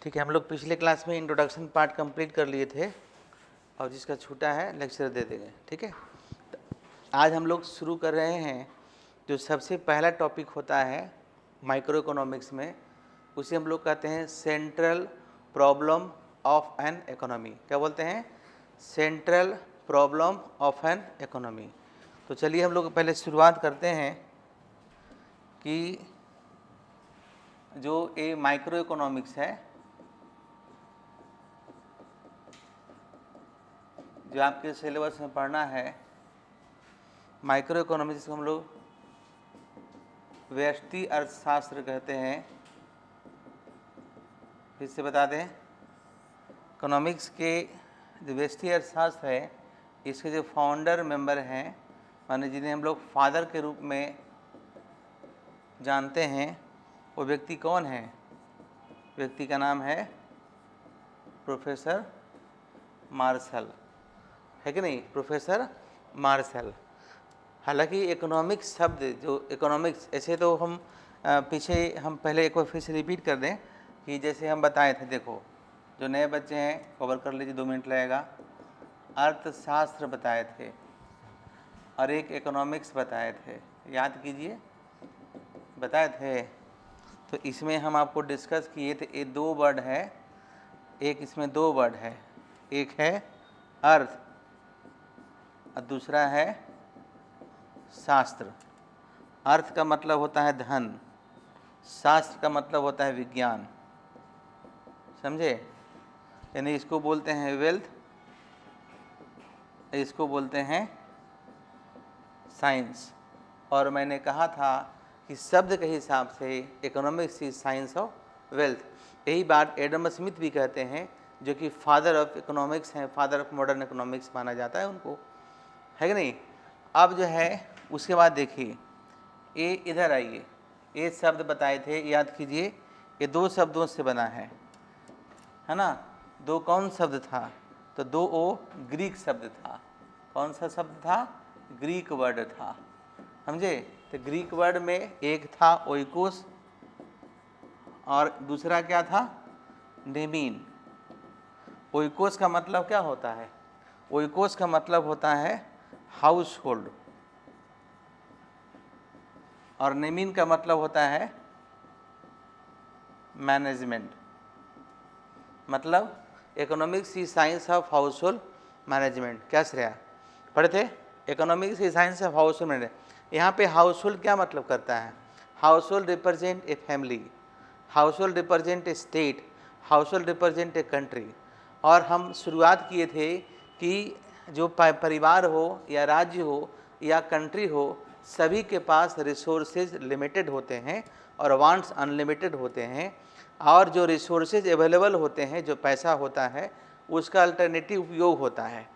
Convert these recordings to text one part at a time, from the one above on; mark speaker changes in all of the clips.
Speaker 1: ठीक है, हम लोग पिछले क्लास में इंट्रोडक्शन पार्ट कंप्लीट कर लिए थे और जिसका छूटा है लेक्चर दे देंगे। ठीक है, तो आज हम लोग शुरू कर रहे हैं जो सबसे पहला टॉपिक होता है माइक्रो इकोनॉमिक्स में, उसे हम लोग कहते हैं central problem of an economy. क्या बोलते हैं? Central problem of an economy. तो चलिए हम लोग पहले शुरुआत करते हैं कि जो ये माइक्रो इकोनॉमिक्स है, जो आपके सिलेबस में पढ़ना है, माइक्रो इकोनॉमिक्स जिसको हम लोग व्यष्टि अर्थशास्त्र कहते हैं। फिर से बता दें, इकोनॉमिक्स के जो व्यष्टि अर्थशास्त्र है, इसके जो फाउंडर मेंबर हैं, माने जिन्हें हम लोग फादर के रूप में जानते हैं, वो व्यक्ति कौन है? व्यक्ति का नाम है प्रोफेसर मार्शल, है कि नहीं? Professor martial. हालांकि इकोनॉमिक्स शब्द, जो इकोनॉमिक्स, ऐसे तो हम पीछे हम पहले एक बार फिर से रिपीट कर दें कि जैसे हम बताए थे, देखो जो नए बच्चे हैं कवर कर लीजिए, 2 मिनट लगेगा। अर्थशास्त्र बताए थे और एक इकोनॉमिक्स बताए थे, याद कीजिए, बताए थे। तो इसमें हम आपको डिस्कस किए थे, ये 2 वर्ड है, एक इसमें 2 वर्ड है, एक है अर्थ और दूसरा है शास्त्र। अर्थ का मतलब होता है धन, शास्त्र का मतलब होता है विज्ञान, समझे? यानी इसको बोलते हैं वेल्थ, इसको बोलते हैं साइंस। और मैंने कहा था कि शब्द के हिसाब से economics is science of wealth. यही बात एडम स्मिथ भी कहते हैं, जो कि फादर ऑफ इकोनॉमिक्स हैं, फादर ऑफ मॉडर्न इकोनॉमिक्स माना जाता है उनको, है कि नहीं? अब जो है उसके बाद देखिए, ये इधर आइए, ये शब्द बताए थे, याद कीजिए, ये 2 शब्दों से बना है ना? 2 कौन शब्द था? तो 2 वो ग्रीक शब्द था। कौन सा शब्द था? ग्रीक वर्ड था, समझे? तो ग्रीक वर्ड में एक था ओइकोस और दूसरा क्या था? नेमीन। ओइकोस का मतलब क्या होता है? ओइकोस का मतलब होता है हाउस होल्ड और नेमीन का मतलब होता है मैनेजमेंट। मतलब economics is science of household management. क्या श्रेया पढ़े थे? Economics is science of household management. यहाँ पे हाउस होल्ड क्या मतलब करता है? House hold represent a family, house hold represent a state, house hold represent a country. और हम शुरुआत किए थे कि जो परिवार हो या राज्य हो या कंट्री हो, सभी के पास रिसोर्सेज लिमिटेड होते हैं और वांट्स अनलिमिटेड होते हैं। और जो रिसोर्सेज अवेलेबल होते हैं, जो पैसा होता है, उसका अल्टरनेटिव उपयोग होता है।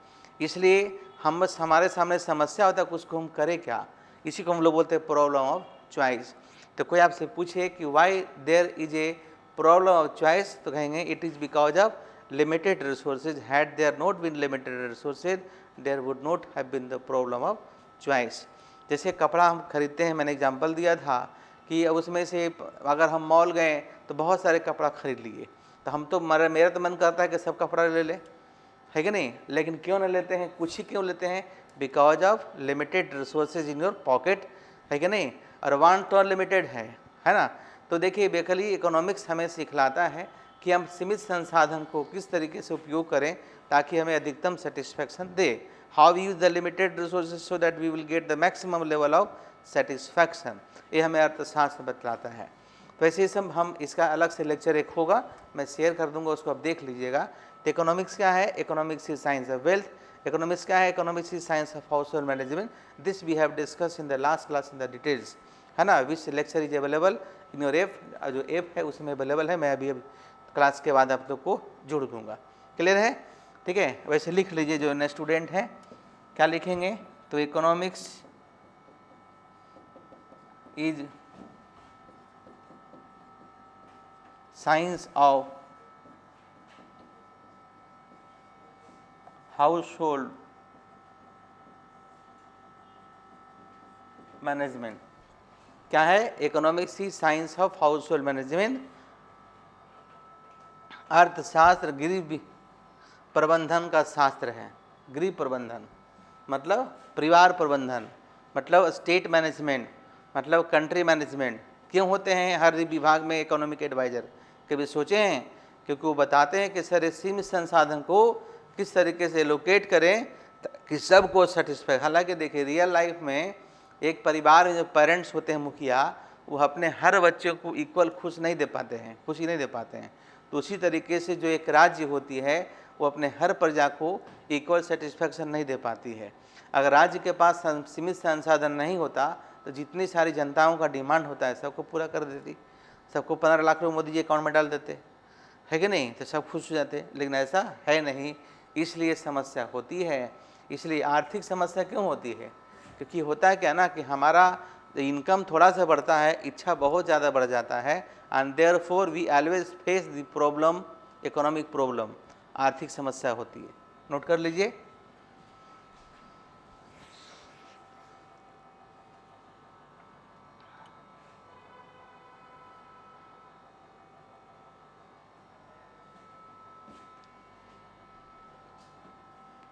Speaker 1: इसलिए हम बस, हमारे सामने समस्या होता है कि उसको हम करें क्या, इसी को हम लोग बोलते हैं प्रॉब्लम ऑफ चॉइस। तो कोई आपसे पूछे कि why there is a problem of choice, तो कहेंगे it is because of limited resources. Had there not been limited resources, there would not have been the problem of choice. जैसे कपड़ा हम खरीदते हैं, मैंने एग्जांपल दिया था कि उसमें से अगर हम मॉल गए तो बहुत सारे कपड़ा खरीद लिए, तो हम तो मेरा तो मन करता है कि सब कपड़ा ले लें, है कि नहीं? लेकिन क्यों नहीं लेते हैं? कुछ ही क्यों लेते हैं? Because of limited resources in your pocket, है कि नहीं? और वांट तो अनलिमिटेड है ना? तो देखिए, बेसिकली इकोनॉमिक्स हमें सिखलाता है कि हम सीमित संसाधन को किस तरीके से उपयोग करें ताकि हमें अधिकतम सेटिस्फैक्शन दे। How we use the limited resources so that we will get the maximum level of satisfaction, ये हमें अर्थशास्त्र बतलाता है। वैसे सब हम इसका अलग से लेक्चर एक होगा, मैं शेयर कर दूंगा, उसको आप देख लीजिएगा। तो इकोनॉमिक्स क्या है? Economics is science of wealth. Economics क्या है? Economics is science of household management. This we have discuss in the last class in the details, है ना? Which lecture is available in your app, जो app है उसमें available है। मैं अभी क्लास के बाद आप लोग को जोड़ दूंगा। क्लियर है? ठीक है, वैसे लिख लीजिए जो नए स्टूडेंट हैं, क्या लिखेंगे? तो economics is science of household management. क्या है? Economics is science of household management अर्थशास्त्र गृह प्रबंधन का शास्त्र है। गृह प्रबंधन मतलब परिवार प्रबंधन, मतलब स्टेट मैनेजमेंट, मतलब कंट्री मैनेजमेंट। क्यों होते हैं हर विभाग में इकोनॉमिक एडवाइज़र? कभी सोचे हैं? क्योंकि वो बताते हैं कि सर इस सीमित संसाधन को किस तरीके से लोकेट करें कि सबको सेटिस्फाई। हालांकि देखिए रियल लाइफ में एक परिवार में जो पेरेंट्स होते हैं, मुखिया, वो अपने हर बच्चे को इक्वल खुशी नहीं दे पाते हैं। तो उसी तरीके से जो एक राज्य होती है वो अपने हर प्रजा को इक्वल सेटिस्फैक्शन नहीं दे पाती है। अगर राज्य के पास सीमित संसाधन नहीं होता तो जितनी सारी जनताओं का डिमांड होता है सबको पूरा कर देती। सबको 15 लाख रुपये मोदी जी अकाउंट में डाल देते, है कि नहीं? तो सब खुश हो जाते, लेकिन ऐसा है नहीं, इसलिए समस्या होती है। इसलिए आर्थिक समस्या क्यों होती है? क्योंकि होता है क्या ना कि हमारा इनकम थोड़ा सा बढ़ता है, इच्छा बहुत ज़्यादा बढ़ जाता है, and therefore we always face the problem, economic problem, आर्थिक समस्या होती है। नोट कर लीजिए।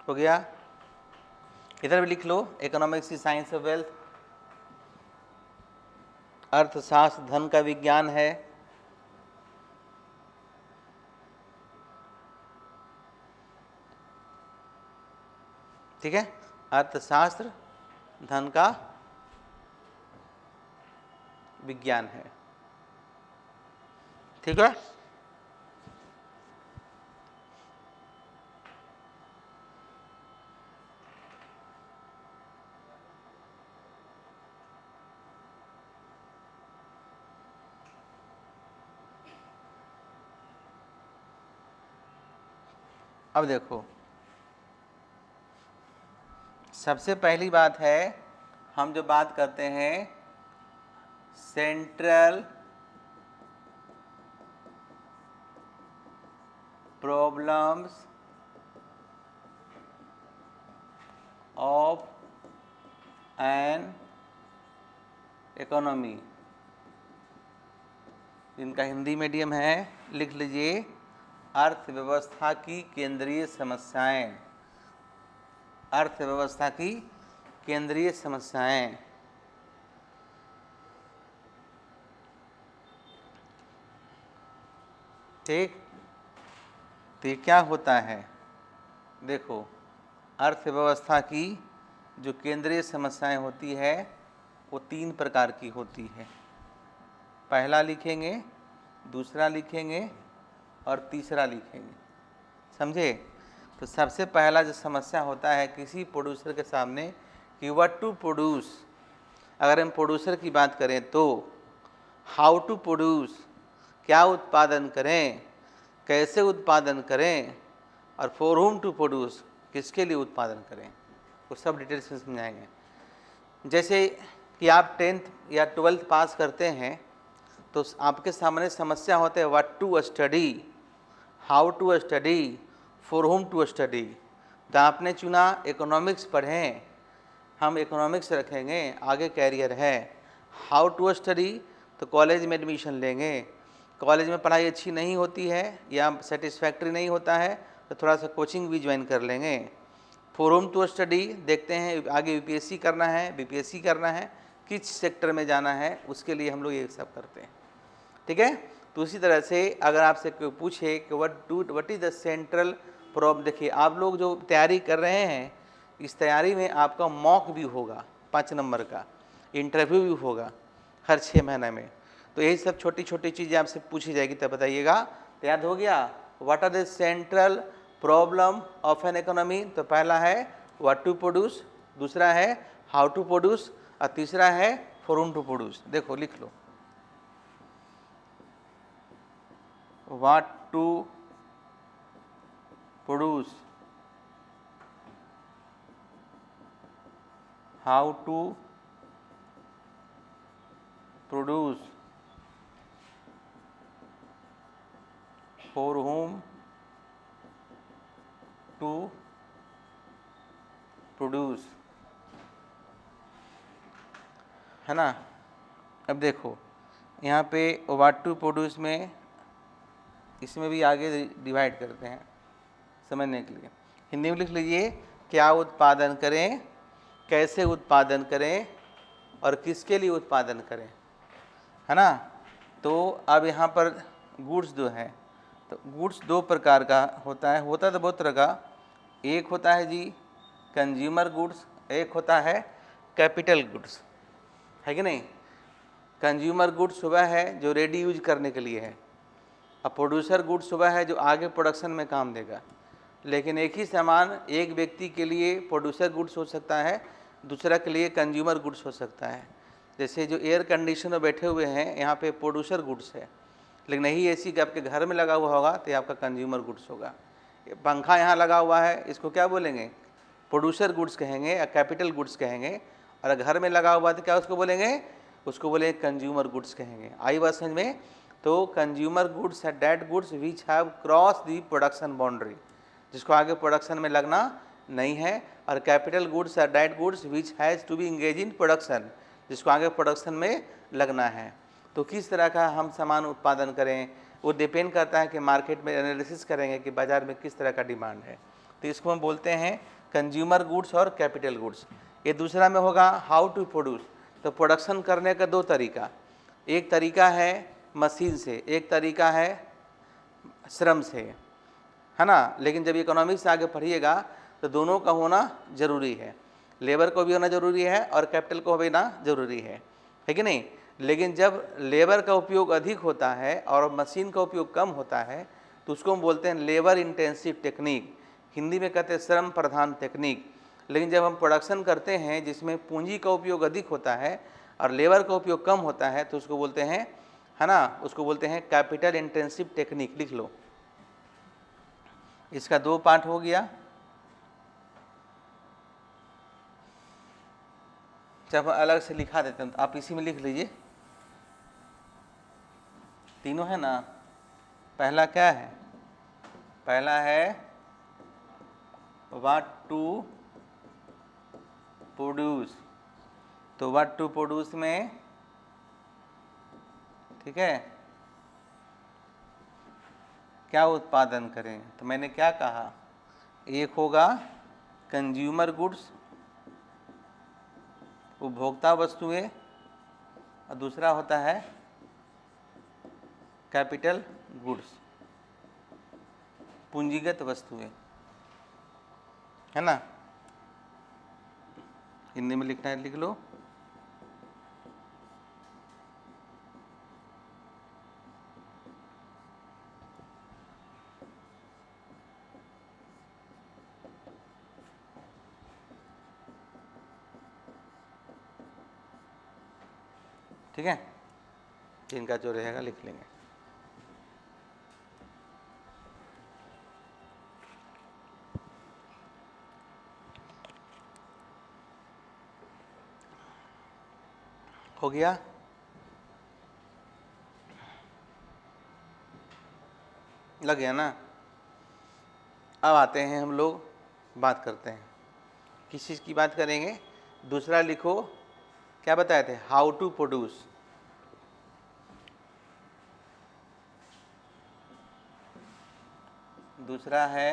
Speaker 1: हो गया? इधर भी लिख लो, economics is science of wealth. अर्थशास्त्र धन का विज्ञान है। ठीक है, अर्थशास्त्र धन का विज्ञान है। ठीक है, अब देखो, सबसे पहली बात है, हम जो बात करते हैं central problems of an economy, इनका हिंदी मीडियम है, लिख लीजिए, अर्थव्यवस्था की केंद्रीय समस्याएं। अर्थव्यवस्था की केंद्रीय समस्याएं। ठीक, तो ये क्या होता है? देखो, अर्थव्यवस्था की जो केंद्रीय समस्याएं होती है वो 3 प्रकार की होती है। पहला लिखेंगे, दूसरा लिखेंगे और तीसरा लिखेंगे, समझे? तो सबसे पहला जो समस्या होता है किसी प्रोड्यूसर के सामने कि व्हाट टू प्रोड्यूस। अगर हम प्रोड्यूसर की बात करें तो हाउ टू प्रोड्यूस, क्या उत्पादन करें, कैसे उत्पादन करें, और फॉर होम टू प्रोड्यूस, किसके लिए उत्पादन करें, वो सब डिटेल्स में समझाएंगे। जैसे कि आप 10th या 12th पास करते हैं तो आपके सामने समस्या होते हैं what to study, how to study, for whom to study. तो आपने चुना इकोनॉमिक्स पढ़ें, हम इकोनॉमिक्स रखेंगे, आगे कैरियर है। हाउ टू स्टडी, तो कॉलेज में एडमिशन लेंगे, कॉलेज में पढ़ाई अच्छी नहीं होती है या सेटिस्फैक्ट्री नहीं होता है तो थोड़ा सा कोचिंग भी ज्वाइन कर लेंगे। फॉर होम टू स्टडी, देखते हैं आगे यूपीएससी करना है, बीपीएससी करना है, किस सेक्टर में जाना है, उसके लिए हम लोग ये सब करते हैं। ठीक है, तो उसी तरह से अगर आपसे कोई पूछे कि what is the central problem, देखिए आप लोग जो तैयारी कर रहे हैं इस तैयारी में आपका मॉक भी होगा, 5 नंबर का इंटरव्यू भी होगा हर 6 महीने में। तो यही सब छोटी छोटी चीज़ें आपसे पूछी जाएगी, तब बताइएगा। तो याद हो गया, what are the central problem of an economy? तो पहला है व्हाट टू प्रोड्यूस, दूसरा है हाउ टू प्रोड्यूस, और तीसरा है फॉर होम टू प्रोड्यूस। देखो लिख लो, what to produce, how to produce, for whom to produce, है ना? अब देखो यहाँ पे व्हाट टू प्रोड्यूस में इसमें भी आगे डिवाइड करते हैं समझने के लिए। हिंदी में लिख लीजिए, क्या उत्पादन करें, कैसे उत्पादन करें और किसके लिए उत्पादन करें, है ना। तो अब यहाँ पर गुड्स जो है, तो गुड्स दो प्रकार का होता तो बहुत तरह का। एक होता है जी कंज्यूमर गुड्स, एक होता है कैपिटल गुड्स, है कि नहीं। कंज्यूमर गुड्स सुबह है जो रेडी यूज करने के लिए है, और प्रोड्यूसर गुड्स सुबह है जो आगे प्रोडक्शन में काम देगा। लेकिन एक ही सामान एक व्यक्ति के लिए प्रोड्यूसर गुड्स हो सकता है, दूसरा के लिए कंज्यूमर गुड्स हो सकता है। जैसे जो एयर कंडीशन में बैठे हुए हैं यहाँ पे प्रोड्यूसर गुड्स है, लेकिन यही एसी का आपके घर में लगा हुआ होगा तो ये आपका कंज्यूमर गुड्स होगा। पंखा यहाँ लगा हुआ है, इसको क्या बोलेंगे, प्रोड्यूसर गुड्स कहेंगे या कैपिटल गुड्स कहेंगे। और घर में लगा हुआ तो क्या उसको बोलेंगे, उसको बोलेंगे कंज्यूमर गुड्स कहेंगे। आई बात समझ में। तो कंज्यूमर गुड्स है that goods which have cross the production boundary, जिसको आगे प्रोडक्शन में लगना नहीं है। और कैपिटल गुड्स है that goods which has to be engage in production, जिसको आगे प्रोडक्शन में लगना है। तो किस तरह का हम सामान उत्पादन करें वो डिपेंड करता है कि मार्केट में एनालिसिस करेंगे कि बाज़ार में किस तरह का डिमांड है। तो इसको हम बोलते हैं कंज्यूमर गुड्स और कैपिटल गुड्स। ये दूसरा में होगा हाउ टू प्रोड्यूस। तो प्रोडक्शन करने का दो तरीका, एक तरीका है मशीन से, एक तरीका है श्रम से, है ना। लेकिन जब इकोनॉमिक्स से आगे पढ़िएगा तो दोनों का होना ज़रूरी है, लेबर को भी होना ज़रूरी है और कैपिटल को भी होना ज़रूरी है कि नहीं। लेकिन जब लेबर का उपयोग अधिक होता है और मशीन का उपयोग कम होता है तो उसको हम बोलते हैं लेबर इंटेंसिव टेक्निक, हिंदी में कहते हैं श्रम प्रधान तकनीक। लेकिन जब हम प्रोडक्शन करते हैं जिसमें पूंजी का उपयोग अधिक होता है और लेबर का उपयोग कम होता है तो उसको बोलते हैं, है ना, उसको बोलते हैं कैपिटल इंटेंसिव टेक्निक। लिख लो, इसका दो पार्ट हो गया। जब अलग से लिखा देते हैं तो आप इसी में लिख लीजिए, तीनों है ना। पहला क्या है, पहला है व्हाट टू प्रोड्यूस। तो व्हाट टू प्रोड्यूस में, ठीक है, क्या उत्पादन करें। तो मैंने क्या कहा, एक होगा कंज्यूमर गुड्स उपभोक्ता वस्तुएं और दूसरा होता है कैपिटल गुड्स पूंजीगत वस्तुएं, है ना। हिंदी में लिखना है लिख लो। ठीक है, इनका जो रहेगा लिख लेंगे। हो गया। लग गया ना। अब आते हैं हम लोग, बात करते हैं किस चीज़ की बात करेंगे। दूसरा लिखो, क्या बताए थे, हाउ टू प्रोड्यूस। दूसरा है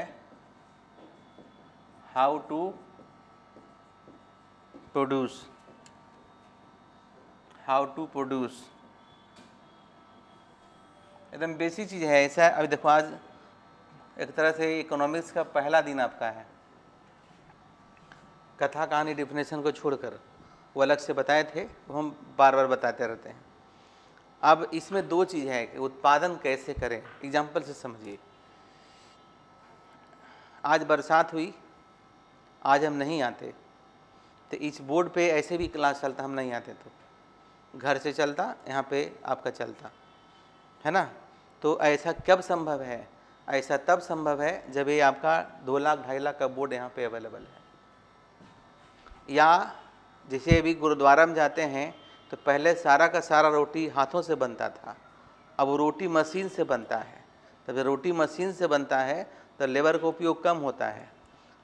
Speaker 1: how to produce, how to produce एकदम बेसिक चीज़ है। ऐसा अभी देखो, आज एक तरह से इकोनॉमिक्स का पहला दिन आपका है। कथा कहानी डिफिनेशन को छोड़कर वो अलग से बताए थे, वो हम बार बार बताते रहते हैं। अब इसमें दो चीज़ है कि उत्पादन कैसे करें। एग्जाम्पल से समझिए, आज बरसात हुई, आज हम नहीं आते तो इस बोर्ड पे ऐसे भी क्लास चलता, हम नहीं आते तो घर से चलता, यहाँ पे आपका चलता, है ना। तो ऐसा कब संभव है, ऐसा तब संभव है जब ये आपका 2 लाख 2.5 लाख का बोर्ड यहाँ पे अवेलेबल है। या जैसे अभी गुरुद्वारा में जाते हैं तो पहले सारा का सारा रोटी हाथों से बनता था, अब वो रोटी मशीन से बनता है। तब जब रोटी मशीन से बनता है तो लेबर का उपयोग कम होता है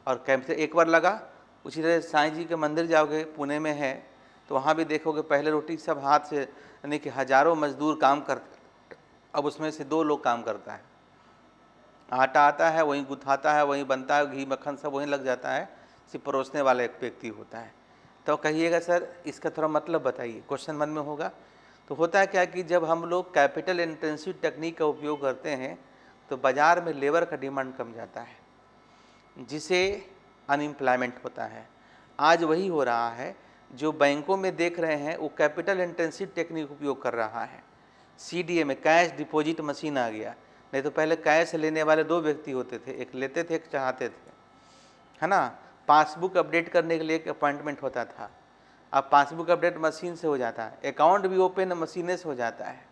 Speaker 1: और कैंपस एक बार लगा। उसी तरह साईं जी के मंदिर जाओगे, पुणे में है, तो वहाँ भी देखोगे पहले रोटी सब हाथ से, यानी कि हज़ारों मजदूर काम करते, अब उसमें से 2 लोग काम करता है। आटा आता है, वहीं गुथाता है, वहीं बनता है, घी मक्खन सब वहीं लग जाता है, सिर्फ परोसने वाला एक व्यक्ति होता है। तो कहिएगा सर इसका थोड़ा मतलब बताइए, क्वेश्चन मन में होगा। तो होता है क्या कि जब हम लोग कैपिटल इंटेंसिव टेक्निक का उपयोग करते हैं तो बाज़ार में लेबर का डिमांड कम जाता है, जिसे अनएम्प्लॉयमेंट होता है। आज वही हो रहा है, जो बैंकों में देख रहे हैं वो कैपिटल इंटेंसिव टेक्निक उपयोग कर रहा है। CDM में कैश डिपॉजिट मशीन आ गया, नहीं तो पहले कैश लेने वाले 2 व्यक्ति होते थे, एक लेते थे एक चढ़ाते थे, है ना। पासबुक अपडेट करने के लिए एक अपॉइंटमेंट होता था, अब पासबुक अपडेट मशीन से हो जाता है, अकाउंट भी ओपन मशीने से हो जाता है।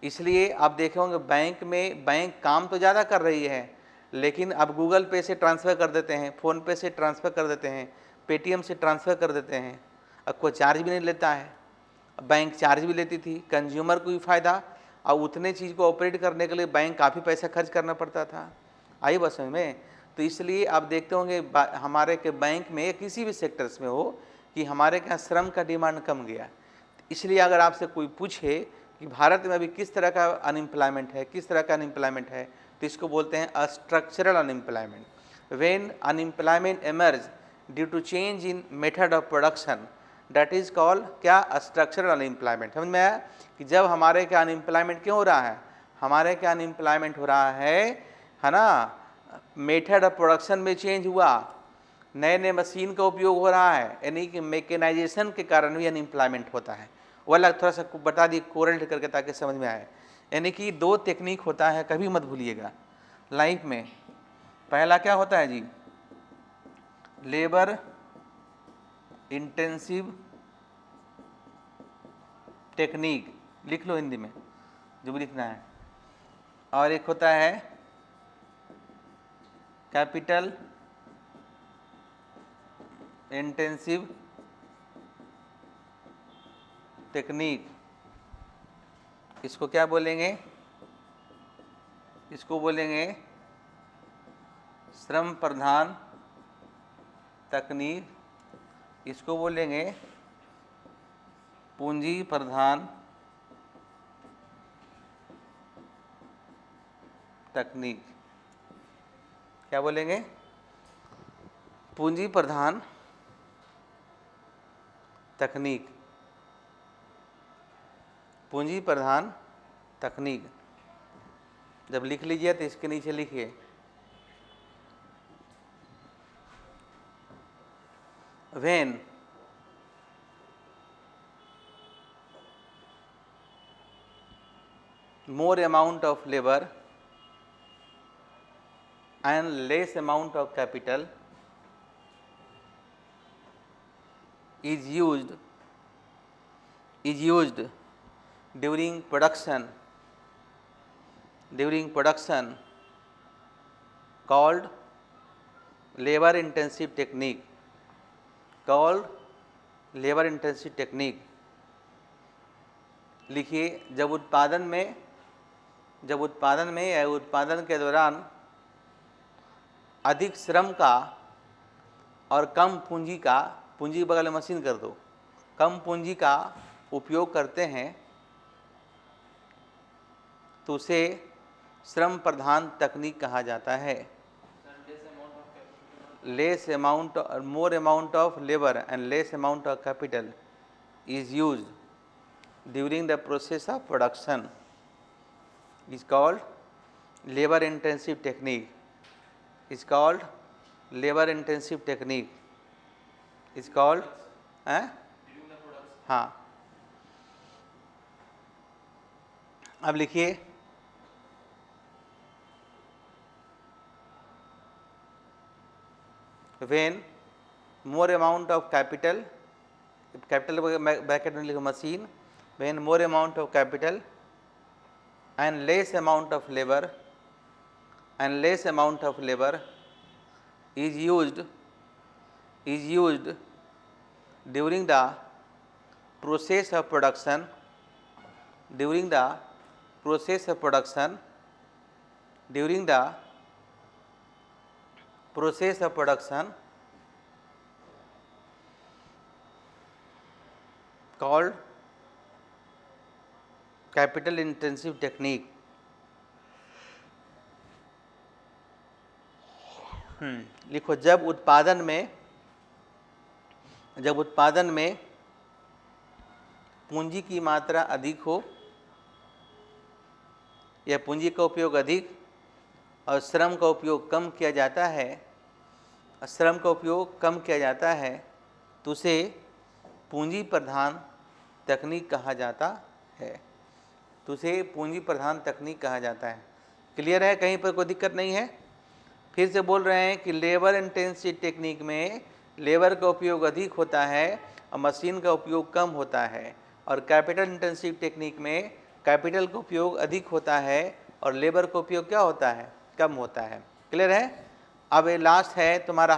Speaker 1: इसलिए आप देखे होंगे बैंक में, बैंक काम तो ज़्यादा कर रही है, लेकिन अब गूगल पे से ट्रांसफ़र कर देते हैं, फ़ोन पे से ट्रांसफ़र कर देते हैं, पेटीएम से ट्रांसफ़र कर देते हैं, अब कोई चार्ज भी नहीं लेता है। बैंक चार्ज भी लेती थी, कंज्यूमर को भी फ़ायदा, और उतने चीज़ को ऑपरेट करने के लिए बैंक काफ़ी पैसा खर्च करना पड़ता था। आई बात समझ में। तो इसलिए आप देखते होंगे हमारे के बैंक में किसी भी सेक्टर्स में हो कि हमारे यहाँ श्रम का डिमांड कम गया। इसलिए अगर आपसे कोई पूछे कि भारत में अभी किस तरह का अनएम्प्लॉयमेंट है, किस तरह का अनएम्प्लॉयमेंट है, तो इसको बोलते हैं structural unemployment. When unemployment emerge due to change in method of production, that is called क्या, स्ट्रक्चरल अनएम्प्लॉयमेंट। समझ में आया कि जब हमारे क्या अनएम्प्लॉयमेंट क्यों हो रहा है, हमारे क्या अनएम्प्लॉयमेंट हो रहा है ना, मेथड ऑफ प्रोडक्शन में चेंज हुआ, नए नए मशीन का उपयोग हो रहा है, यानी कि मैकेनाइजेशन के कारण भी अनएम्प्लॉयमेंट होता है। वो अलग थोड़ा सा बता दी कोरिलेट करके ताकि समझ में आए। यानी कि 2 टेक्निक होता है, कभी मत भूलिएगा लाइफ में। पहला क्या होता है जी, लेबर इंटेंसिव टेक्निक, लिख लो हिंदी में जो भी लिखना है, और एक होता है कैपिटल इंटेंसिव टेक्निक। इसको क्या बोलेंगे, इसको बोलेंगे श्रम प्रधान तकनीक, इसको बोलेंगे पूंजी प्रधान तकनीक। क्या बोलेंगे, पूंजी प्रधान तकनीक, पूंजी प्रधान तकनीक। जब लिख लीजिए तो इसके नीचे लिखिए when more amount of labor and less amount of capital is used during production called labor intensive technique, लिखिए जब उत्पादन में या उत्पादन के दौरान अधिक श्रम का और कम पूंजी का, पूंजी के बगल में मशीन कर दो, कम पूंजी का उपयोग करते हैं तो उसे श्रम प्रधान तकनीक कहा जाता है। more amount of labor and less amount of capital is used during the process of production is called labor intensive technique, is called हाँ। अब लिखिए when more amount of capital bracket में लिखो machine, when more amount of capital and less amount of labor is used during the process of production called capital intensive technique लिखो, जब उत्पादन में पूंजी की मात्रा अधिक हो या पूंजी का उपयोग अधिक और श्रम का उपयोग कम किया जाता है, तो उसे पूंजी प्रधान तकनीक कहा जाता है। क्लियर है? कहीं पर कोई दिक्कत नहीं है? फिर से बोल रहे हैं कि लेबर इंटेंसिव टेक्निक में लेबर का उपयोग अधिक होता है और मशीन का उपयोग कम होता है, और कैपिटल इंटेंसिव टेक्निक में कैपिटल का उपयोग अधिक होता है और लेबर का उपयोग क्या होता है? कम होता है। क्लियर है? अब ये लास्ट है तुम्हारा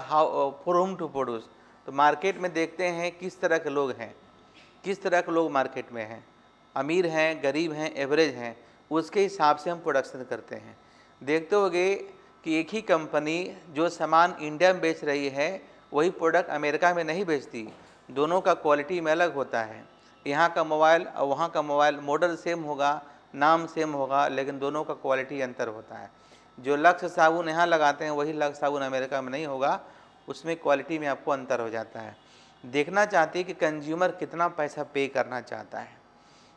Speaker 1: फॉर होम टू प्रोड्यूस। तो मार्केट में देखते हैं किस तरह के लोग मार्केट में हैं, अमीर हैं, गरीब हैं, एवरेज हैं, उसके हिसाब से हम प्रोडक्शन करते हैं। देखते होगे कि एक ही कंपनी जो सामान इंडिया में बेच रही है वही प्रोडक्ट अमेरिका में नहीं बेचती, दोनों का क्वालिटी में अलग होता है। यहाँ का मोबाइल और वहाँ का मोबाइल मॉडल सेम होगा, नाम सेम होगा, लेकिन दोनों का क्वालिटी अंतर होता है। जो लक्स साबुन यहाँ लगाते हैं वही लक्स साबुन अमेरिका में नहीं होगा, उसमें क्वालिटी में आपको अंतर हो जाता है। देखना चाहते हैं कि कंज्यूमर कितना पैसा पे करना चाहता है,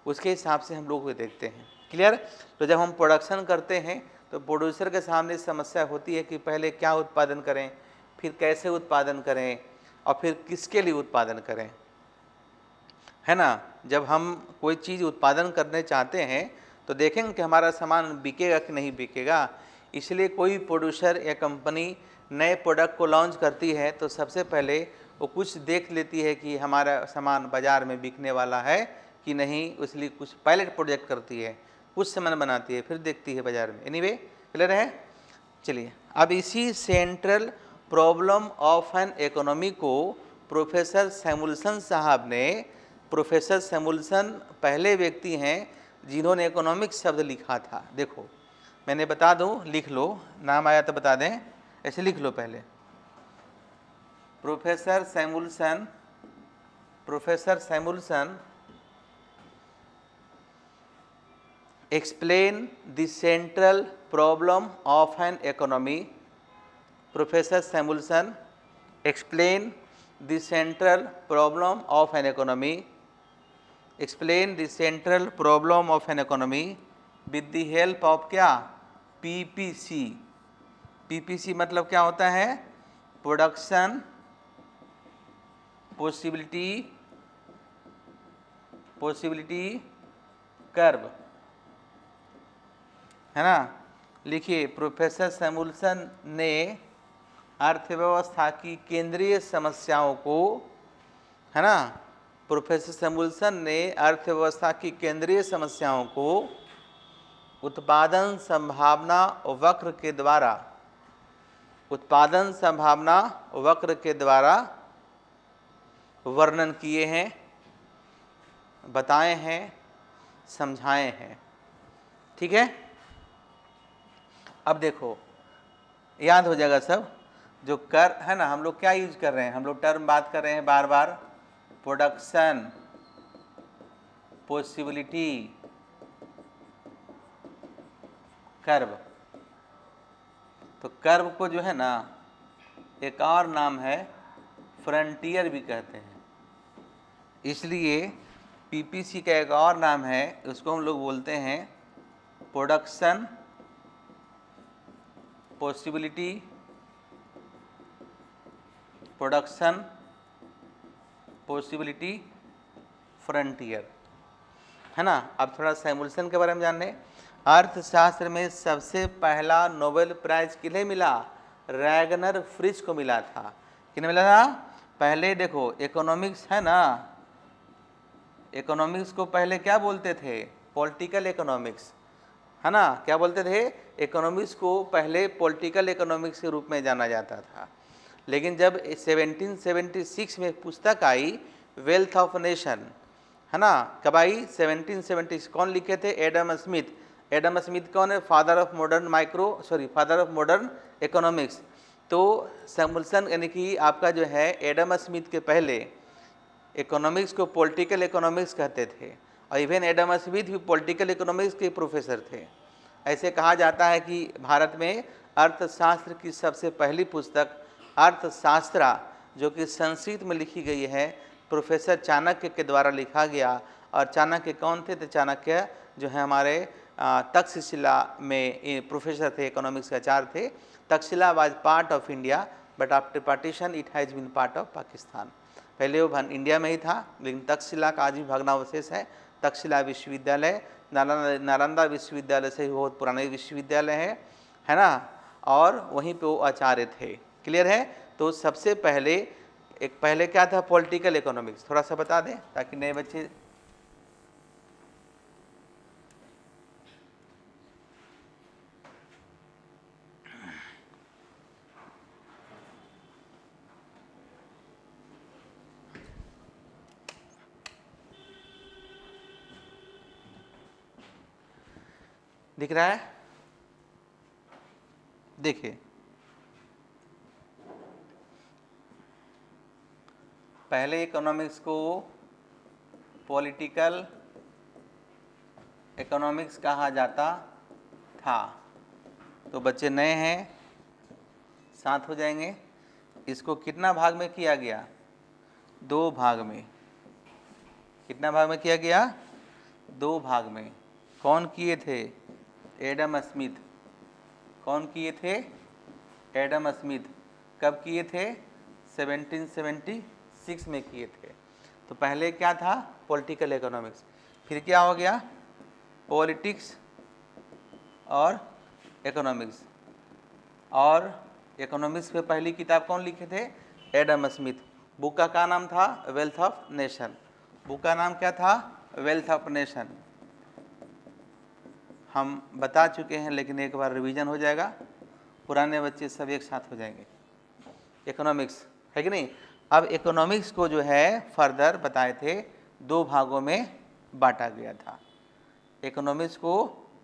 Speaker 1: उसके हिसाब से हम लोग देखते हैं। क्लियर? तो जब हम प्रोडक्शन करते हैं तो प्रोड्यूसर के सामने समस्या होती है कि पहले क्या उत्पादन करें, फिर कैसे उत्पादन करें और फिर किसके लिए उत्पादन करें, है ना। जब हम कोई चीज़ उत्पादन करने चाहते हैं तो देखेंगे कि हमारा सामान बिकेगा कि नहीं बिकेगा। इसलिए कोई प्रोड्यूसर या कंपनी नए प्रोडक्ट को लॉन्च करती है तो सबसे पहले वो कुछ देख लेती है कि हमारा सामान बाज़ार में बिकने वाला है कि नहीं, इसलिए कुछ पायलट प्रोजेक्ट करती है, कुछ सामान बनाती है, फिर देखती है बाज़ार में। एनीवे, क्लियर है? चलिए, अब इसी central problem of an economy को प्रोफेसर सैमुअल्सन पहले व्यक्ति हैं जिन्होंने इकोनॉमिक्स शब्द लिखा था। देखो, मैंने बता दूं, लिख लो, नाम आया तो बता दें, ऐसे लिख लो पहले। Professor Samuelson explain the central problem of an economy. Professor Samuelson explain the central problem of an economy. Explain the central problem of an economy with the help of क्या? पीपीसी। पीपीसी मतलब क्या होता है? Production possibility curve, है ना। लिखिए, professor Samuelson ने अर्थव्यवस्था की केंद्रीय समस्याओं को, है ना, प्रोफेसर सैमुअल्सन ने अर्थव्यवस्था की केंद्रीय समस्याओं को उत्पादन संभावना वक्र के द्वारा वर्णन किए हैं, बताए हैं, समझाए हैं। ठीक है? अब देखो, याद हो जाएगा सब। जो कर है ना, हम लोग क्या यूज कर रहे हैं, हम लोग टर्म बात कर रहे हैं बार बार, प्रोडक्शन पॉसिबिलिटी कर्व। तो कर्व को जो है ना एक और नाम है फ्रंटियर भी कहते हैं, इसलिए पीपीसी का एक और नाम है, उसको हम लोग बोलते हैं प्रोडक्शन पॉसिबिलिटी फ्रंटियर, है ना। अब थोड़ा सैमुअल्सन के बारे में जानने। अर्थशास्त्र में सबसे पहला नोबेल प्राइज किन्हें मिला? रैगनर फ्रिज को मिला था। किन्हें मिला था? पहले देखो, इकोनॉमिक्स है ना, इकोनॉमिक्स को पहले क्या बोलते थे? पॉलिटिकल इकोनॉमिक्स, है ना। क्या बोलते थे? इकोनॉमिक्स को पहले पॉलिटिकल इकोनॉमिक्स के रूप में जाना जाता था। लेकिन जब 1776 में पुस्तक आई वेल्थ ऑफ नेशन, है ना, कब आई? 1776। कौन लिखे थे? Adam Smith. एडम स्मिथ कौन है? Father of modern economics. तो सैमुअल्सन यानी कि आपका जो है एडम स्मिथ के पहले इकोनॉमिक्स को पॉलिटिकल इकोनॉमिक्स कहते थे, और इवन एडम स्मिथ भी पॉलिटिकल इकोनॉमिक्स के प्रोफेसर थे। ऐसे कहा जाता है कि भारत में अर्थशास्त्र की सबसे पहली पुस्तक अर्थशास्त्रा, जो कि संस्कृत में लिखी गई है, प्रोफेसर चाणक्य के द्वारा लिखा गया। और चाणक्य कौन थे? तो चाणक्य जो है हमारे तक्षशिला में प्रोफेसर थे, इकोनॉमिक्स के आचार्य थे। Takshashila was part of India but after partition it has been part of Pakistan. पहले वो इंडिया में ही था, लेकिन तक्षशिला का आज भी भग्नावशेष है। तक्षशिला विश्वविद्यालय नालंदा विश्वविद्यालय से बहुत पुराना विश्वविद्यालय है ना, और वहीं पे वो आचार्य थे। क्लियर है? तो सबसे पहले क्या था? Political economics. थोड़ा सा बता दें ताकि नए बच्चे दिख रहा है? देखिए, पहले इकोनॉमिक्स को पॉलिटिकल इकोनॉमिक्स कहा जाता था। तो बच्चे नए हैं, साथ हो जाएंगे। इसको कितना भाग में किया गया? 2 भाग में। कितना भाग में किया गया? 2 भाग में। कौन किए थे? Adam Smith. कौन किए थे? Adam Smith. कब किए थे? 1776 में किए थे। तो पहले क्या था? Political economics. फिर क्या हो गया? पॉलिटिक्स और इकोनॉमिक्स। और इकोनॉमिक्स पे पहली किताब कौन लिखे थे? Adam Smith. बुक का क्या नाम था? Wealth of nation. बुक का नाम क्या था? Wealth of nation. हम बता चुके हैं, लेकिन एक बार रिवीजन हो जाएगा, पुराने बच्चे सब एक साथ हो जाएंगे। इकोनॉमिक्स है कि नहीं? अब इकोनॉमिक्स को जो है फर्दर बताए थे 2 भागों में बांटा गया था। इकोनॉमिक्स को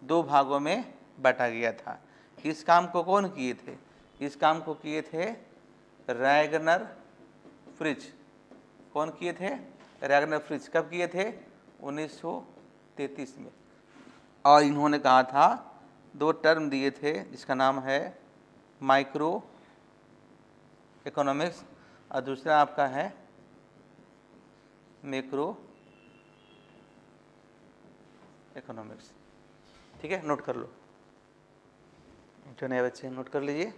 Speaker 1: 2 भागों में बांटा गया था। इस काम को कौन किए थे? इस काम को किए थे रैगनर फ्रिच। कौन किए थे? Ragnar Fritz. कब किए थे? 1933 में। और इन्होंने कहा था, 2 टर्म दिए थे, जिसका नाम है माइक्रो इकोनॉमिक्स और दूसरा आपका है मैक्रो इकोनॉमिक्स। ठीक है, नोट कर लो। जो नए बच्चे नोट कर लीजिए।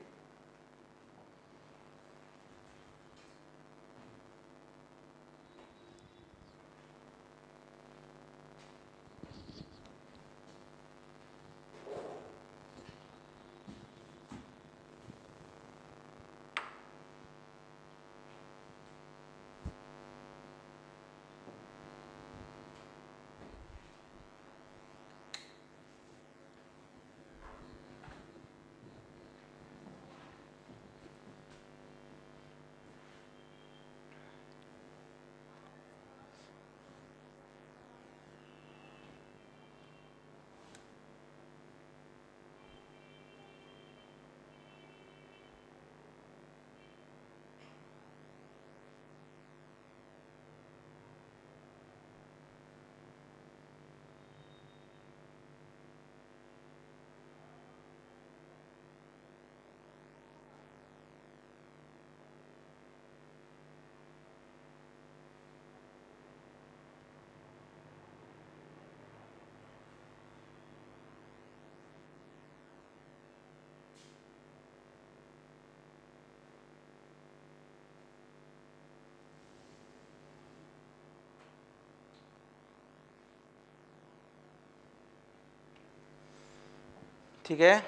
Speaker 1: ठीक है,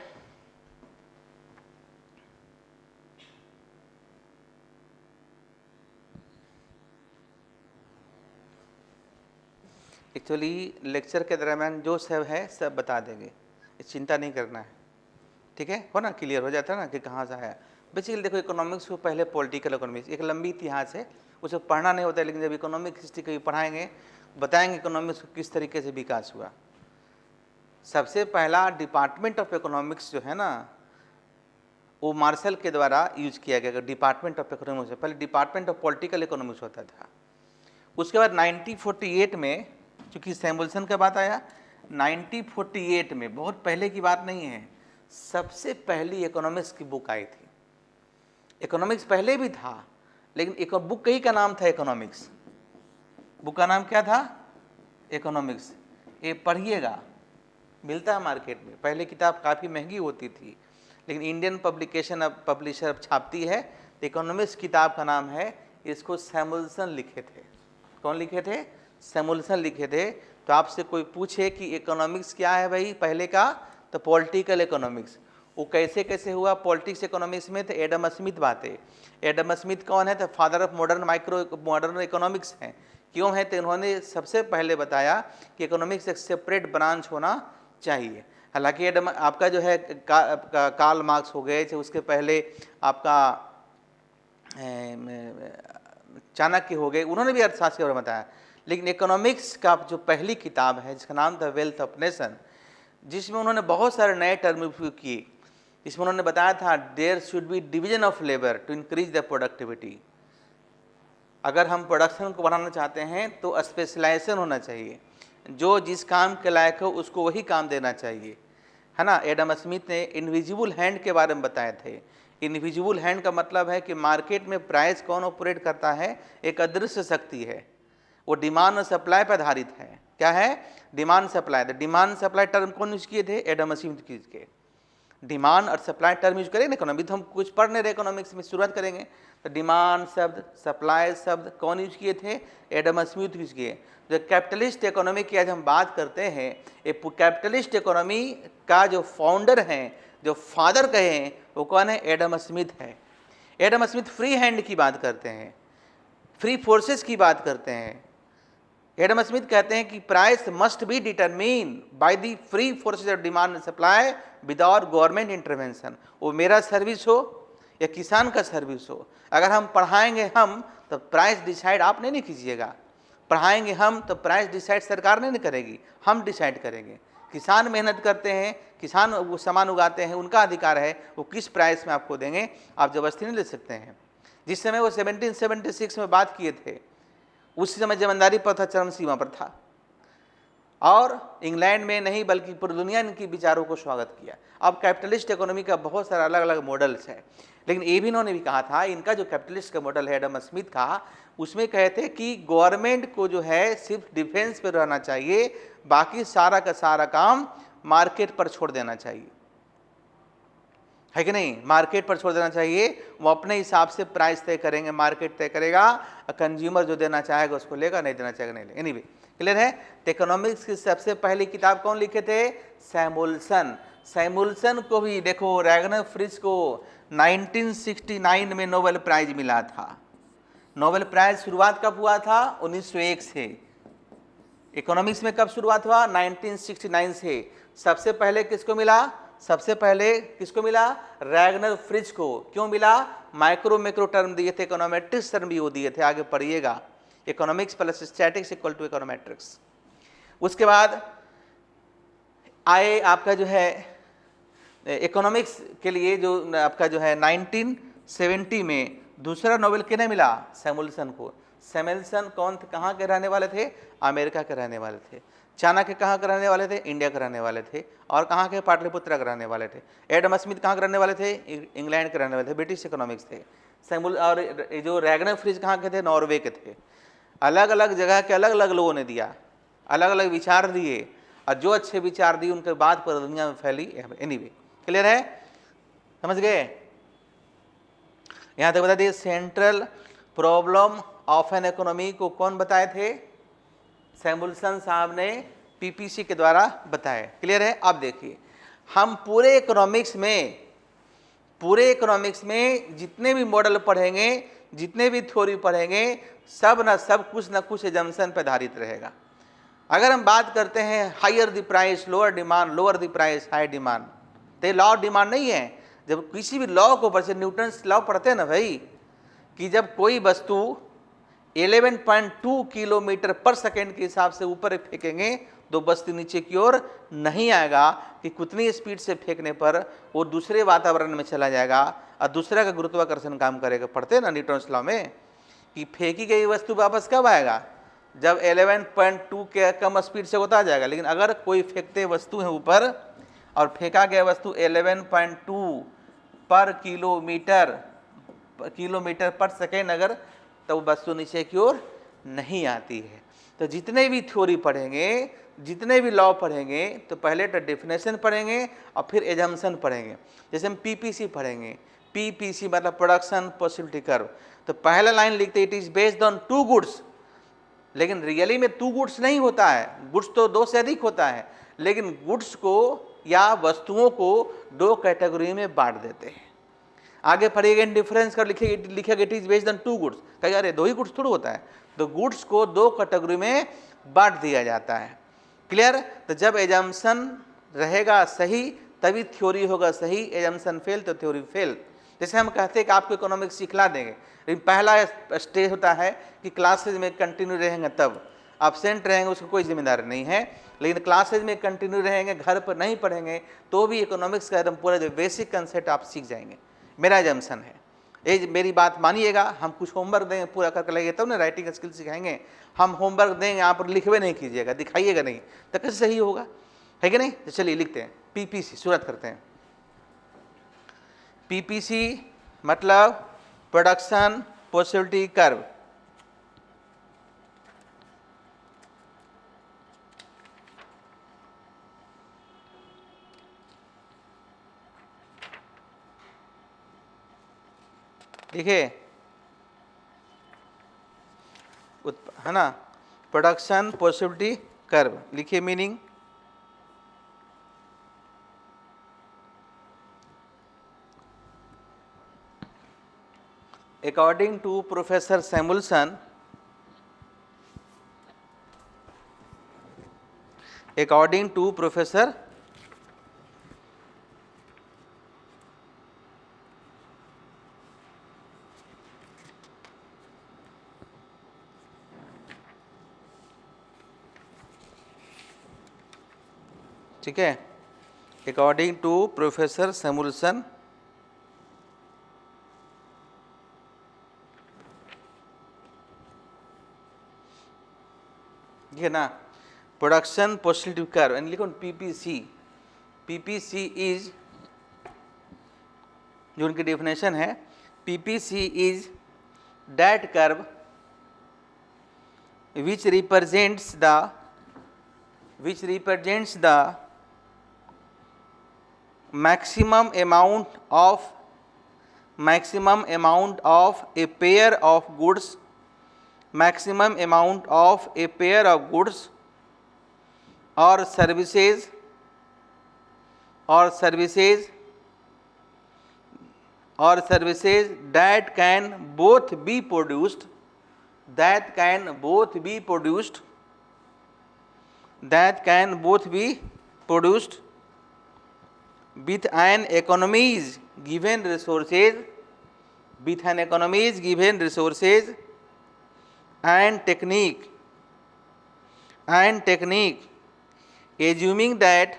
Speaker 1: एक्चुअली लेक्चर के दरम्यान जो सब है सब बता देंगे, चिंता नहीं करना है। ठीक है, हो ना, क्लियर हो जाता है ना कि कहाँ से आया। बेसिकली देखो, इकोनॉमिक्स को पहले पॉलिटिकल इकोनॉमिक्स एक लंबी इतिहास है, उसे पढ़ना नहीं होता है, लेकिन जब इकोनॉमिक हिस्ट्री कभी पढ़ाएंगे, बताएंगे इकोनॉमिक्स को किस तरीके से विकास हुआ। सबसे पहला डिपार्टमेंट ऑफ इकोनॉमिक्स जो है ना, वो मार्शल के द्वारा यूज किया गया। डिपार्टमेंट ऑफ इकोनॉमिक्स से पहले डिपार्टमेंट ऑफ पॉलिटिकल इकोनॉमिक्स होता था। उसके बाद 1948 में, चूंकि सैमुअल्सन का बात आया, 1948 में, बहुत पहले की बात नहीं है, सबसे पहली इकोनॉमिक्स की बुक आई थी। इकोनॉमिक्स पहले भी था, लेकिन एक बुक ही का नाम था इकोनॉमिक्स। बुक का नाम क्या था? इकोनॉमिक्स। ये पढ़िएगा, मिलता है मार्केट में। पहले किताब काफ़ी महंगी होती थी, लेकिन इंडियन पब्लिकेशन अब पब्लिशर अब छापती है। इकोनॉमिक्स किताब का नाम है, इसको सैमुअल्सन लिखे थे। कौन लिखे थे? सैमुअल्सन लिखे थे। तो आपसे कोई पूछे कि इकोनॉमिक्स क्या है भाई पहले का, तो पॉलिटिकल इकोनॉमिक्स। वो कैसे कैसे हुआ पॉलिटिक्स इकोनॉमिक्स में? तो एडम स्मिथ बात है। एडम स्मिथ कौन है? तो फादर ऑफ मॉडर्न इकोनॉमिक्स हैं। क्यों है? तो इन्होंने सबसे पहले बताया कि इकोनॉमिक्स एक सेपरेट ब्रांच होना चाहिए। हालांकि एडम आपका जो है कार्ल मार्क्स हो गए थे, उसके पहले आपका चाणक्य हो गए, उन्होंने भी अर्थशास्त्र के बारे में बताया। लेकिन इकोनॉमिक्स का जो पहली किताब है जिसका नाम था वेल्थ ऑफ नेशन, जिसमें उन्होंने बहुत सारे नए टर्म उपयोग किए। इसमें उन्होंने बताया था there should be division of labour to increase the productivity. अगर हम प्रोडक्शन को बढ़ाना चाहते हैं तो स्पेशलाइजेशन होना चाहिए, जो जिस काम के लायक हो उसको वही काम देना चाहिए, है ना। एडम स्मिथ ने इनविजिबल हैंड के बारे में बताए थे। इनविजिबल हैंड का मतलब है कि मार्केट में प्राइस कौन ऑपरेट करता है? एक अदृश्य शक्ति है, वो डिमांड और सप्लाई पर आधारित है। क्या है? Demand supply. तो डिमांड सप्लाई टर्म कौन यूज किए थे? एडम स्मिथ यूज किए। डिमांड और सप्लाई टर्म यूज करेंगे ना इकोनॉमिक्स, तो हम कुछ पढ़ नहीं रहे इकोनॉमिक्स में, शुरुआत करेंगे। तो डिमांड शब्द, सप्लाई शब्द कौन यूज किए थे? एडम स्मिथ यूज किए। जो कैपिटलिस्ट इकोनॉमी की आज हम बात करते हैं, ये कैपिटलिस्ट इकोनॉमी का जो फाउंडर हैं, जो फादर कहे हैं, वो कौन है? एडम स्मिथ है। एडम स्मिथ फ्री हैंड की बात करते हैं, फ्री फोर्सेस की बात करते हैं। एडम स्मिथ कहते हैं कि price must be determine by the free forces of demand and supply without government intervention. वो मेरा सर्विस हो या किसान का सर्विस हो, अगर हम पढ़ाएंगे हम तो प्राइस डिसाइड आप नहीं कीजिएगा। पढ़ाएंगे हम तो प्राइस डिसाइड सरकार नहीं करेगी, हम डिसाइड करेंगे। किसान मेहनत करते हैं, किसान वो सामान उगाते हैं, उनका अधिकार है वो किस प्राइस में आपको देंगे, आप जबरदस्ती नहीं ले सकते हैं। जिस समय वो 1776 में बात किए थे, उसी समय जमींदारी प्रथा चरम सीमा पर था, और इंग्लैंड में नहीं बल्कि पूरी दुनिया ने इनकी विचारों को स्वागत किया। अब कैपिटलिस्ट इकोनॉमी का बहुत सारा अलग अलग मॉडल्स है, लेकिन ये भी इन्होंने भी कहा था, इनका जो कैपिटलिस्ट का मॉडल है एडम स्मिथ का, उसमें कहते कि गवर्नमेंट को जो है सिर्फ डिफेंस पे रहना चाहिए, बाकी सारा का सारा काम मार्केट पर छोड़ देना चाहिए, है कि नहीं? मार्केट पर छोड़ देना चाहिए। वो अपने हिसाब से प्राइस तय करेंगे, मार्केट तय करेगा, कंज्यूमर जो देना चाहेगा उसको लेगा, नहीं देना चाहेगा नहीं लेगा। एनीवे, क्लियर है? तो इकोनॉमिक्स की सबसे पहली किताब कौन लिखे थे? सैमुअल्सन। सैमुअल्सन को भी देखो, रैगनर फ्रिज को 1969 में नोबेल प्राइज मिला था। नोबेल प्राइज शुरुआत कब हुआ था? 1901 से। इकोनॉमिक्स में कब शुरुआत हुआ? 1969 से। सबसे पहले किसको मिला? सबसे पहले किसको मिला? रैगनर फ्रिज को। क्यों मिला? मैक्रो टर्म दिए थे, इकोनोमेट्रिक्स टर्म भी वो दिए थे, आगे पढ़िएगा। Economics plus statics equal to econometrics. उसके बाद आए आपका जो है इकोनॉमिक्स के लिए जो आपका जो है 1970 में दूसरा नोबेल किन्हें मिला? सैमुअल्सन को। सैमुअल्सन कौन थे? कहाँ के रहने वाले थे? अमेरिका के रहने वाले थे। चाणक्य कहाँ के रहने वाले थे? इंडिया के रहने वाले थे। और कहाँ के? पाटलिपुत्र के रहने वाले थे। एडम स्मिथ कहाँ के रहने वाले थे? इंग्लैंड के रहने वाले थे, ब्रिटिश इकोनॉमिक्स थे। सैमुअल और जो रैगनर फ्रिज कहाँ के थे? नॉर्वे के थे। अलग अलग जगह के अलग अलग लोगों ने दिया, अलग अलग विचार दिए, और जो अच्छे विचार दिए उनके बाद पूरी दुनिया में फैली। एनीवे, क्लियर है? समझ गए? यहाँ तक बता दिए। Central problem of an economy को कौन बताए थे? सैमुअल्सन साहब ने पीपीसी के द्वारा बताए। क्लियर है? अब देखिए, हम पूरे इकोनॉमिक्स में जितने भी मॉडल पढ़ेंगे, जितने भी थ्योरी पढ़ेंगे, सब कुछ न कुछ एजम्पशन पर आधारित रहेगा। अगर हम बात करते हैं higher the price lower demand, lower the price high demand, तो ये लॉ ऑफ डिमांड नहीं है। जब किसी भी लॉ को पढ़ते, न्यूटन्स लॉ पढ़ते हैं ना भाई, कि जब कोई वस्तु 11.2 किलोमीटर पर सेकेंड के हिसाब से ऊपर फेंकेंगे तो वस्तु नीचे की ओर नहीं आएगा, कि कितनी स्पीड से फेंकने पर वो दूसरे वातावरण में चला जाएगा और दूसरा का गुरुत्वाकर्षण काम करेगा। पढ़ते हैं ना न्यूटन्स लॉ में, कि फेंकी गई वस्तु वापस कब आएगा? जब 11.2 के कम स्पीड से होता जाएगा, लेकिन अगर कोई फेंकते वस्तु है ऊपर और फेंका गया वस्तु 11.2 पर किलोमीटर पर सेकेंड अगर, तो वस्तु नीचे की ओर नहीं आती है। तो जितने भी थ्योरी पढ़ेंगे, जितने भी लॉ पढ़ेंगे, तो पहले तो डेफिनेशन पढ़ेंगे और फिर एजम्पशन पढ़ेंगे। जैसे हम पीपीसी पढ़ेंगे, पीपीसी मतलब प्रोडक्शन पॉसिबिलिटी कर्व, तो पहला लाइन लिखते it is based on 2 goods, लेकिन रियली में 2 गुड्स नहीं होता है, गुड्स तो 2 से अधिक होता है, लेकिन गुड्स को या वस्तुओं को 2 कैटेगरी में बांट देते हैं। आगे पढ़िएगा डिफरेंस कर लिखेगा it is based on 2 goods, कहेगा अरे 2 ही गुड्स थोड़ा होता है, तो गुड्स को 2 कैटेगरी में बांट दिया जाता है। क्लियर? तो जब एजम्पशन रहेगा सही तभी थ्योरी होगा सही, एजम्पशन फेल तो थ्योरी फेल। जैसे हम कहते हैं कि आपको इकोनॉमिक्स सिखला देंगे, लेकिन पहला स्टेज होता है कि क्लासेज में कंटिन्यू रहेंगे, तब एब्सेंट रहेंगे उसको कोई जिम्मेदारी नहीं है, लेकिन क्लासेज में कंटिन्यू रहेंगे, घर पर नहीं पढ़ेंगे तो भी इकोनॉमिक्स का एकदम पूरा जो बेसिक कंसेप्ट आप सीख जाएंगे। मेरा एजम्पशन है, ये मेरी बात मानिएगा। हम कुछ होमवर्क देंगे पूरा करके लगेगा तब ना राइटिंग स्किल सिखाएंगे। हम होमवर्क देंगे, आप लिखवे नहीं कीजिएगा, दिखाइएगा नहीं, तो कैसे सही होगा, है कि नहीं? तो चलिए लिखते हैं पीपीसी, शुरुआत करते हैं। पीपीसी मतलब प्रोडक्शन पॉसिबिलिटी कर्व। देखिए है ना, प्रोडक्शन पॉसिबिलिटी कर्व लिखिए meaning. According to Professor Samuelson, according to Professor ठीक है, अकॉर्डिंग टू प्रोफेसर सैमुअलसन ठीक है ना, प्रोडक्शन पॉसिबिलिटी कर्व, एंड लिखो पीपीसी। पीपीसी इज, जो उनकी डेफिनेशन है, PPC is that curve which represents the maximum amount of a pair of goods, maximum amount of a pair of goods or services that can both be produced with an economies given resources and technique, assuming that